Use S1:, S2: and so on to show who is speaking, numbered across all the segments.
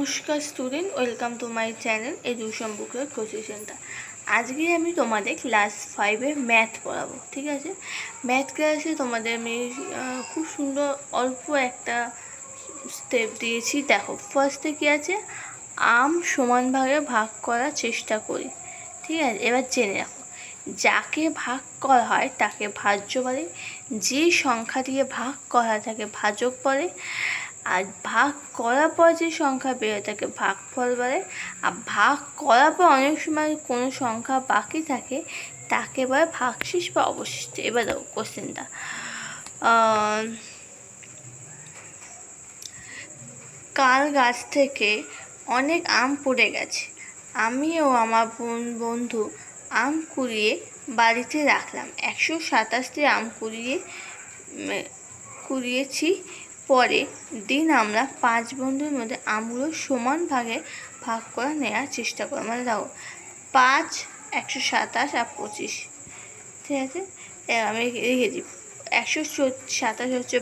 S1: নমস্কার student, welcome to my channel education booklet coaching centre. আজকে আমি তোমাদের ক্লাস 5-এ ম্যাথ পড়াবো। ঠিক আছে, ম্যাথ ক্লাসে তোমাদের আমি খুব সুন্দর অল্প একটা স্টেপ দিয়েছি। দেখো, ফার্স্টে কী আছে, আম সমান ভাগে ভাগ করার চেষ্টা করি। ঠিক আছে, এবার জেনে রাখো, যাকে ভাগ করা হয় তাকে ভাজ্য বলে, যে সংখ্যা দিয়ে ভাগ করা তাকে ভাজক বলে, আর ভাগ করার পর যে সংখ্যা বেরোয় তাকে ভাগফল বলে, আর ভাগ করার পর অনেক সময় কোনো সংখ্যা বাকি থাকে তাকে বলে ভাগশেষ বা অবশিষ্ট। এবার দেখো কোশ্চেনটা, কাল গাছ থেকে অনেক আম পড়ে গেছে, আমি ও আমার বন্ধু আম কুড়িয়ে বাড়িতে রাখলাম। 127টি আম কুড়িয়েছি। পরের দিন আমরা 5 বন্ধুর মধ্যে আমগুলো সমান ভাগে ভাগ করে নেওয়ার চেষ্টা করলাম। মানে দেখো 5, 127 আর 25। ঠিক আছে, আমি লিখেছি 127 হচ্ছে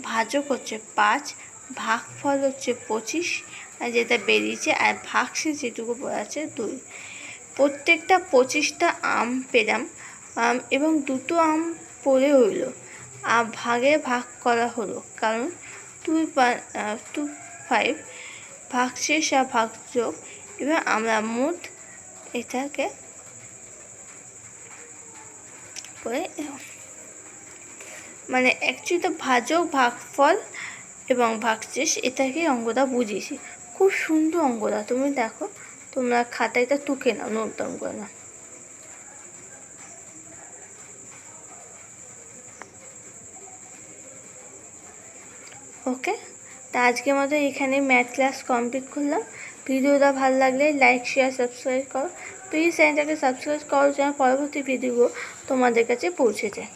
S1: ভাজক হচ্ছে 5, ভাগফল হচ্ছে 25 আর যেটা বেরিয়েছে, আর ভাগশেষ যেটুকু পড়ে আছে 2। প্রত্যেকটা 25টা আম পেলাম এবং 2টো আম পড়ে হইল, আর ভাগে ভাগ করা হলো, কারণ 2, 5 ভাগশেষ আর ভাগযোগ। এবার আমরা মোট এটাকে করে, মানে অ্যাকচুয়ালি তো ভাজক, ভাগফল এবং ভাগশেষ, এটাকে অঙ্কটা বুঝিয়েছি। খুব সুন্দর অঙ্কটা, তুমি দেখো, তোমরা খাতাটা টুকে নাও, নোট ডাউন করে নাও। ওকে, তা আজকের মতো এখানে ম্যাথ ক্লাস কমপ্লিট করলাম। ভিডিওটা ভালো লাগলে লাইক, শেয়ার, সাবস্ক্রাইব করো। প্লিজ চ্যানেলটাকে সাবস্ক্রাইব করো যেন পরবর্তী ভিডিও তোমাদের কাছে পৌঁছে যায়।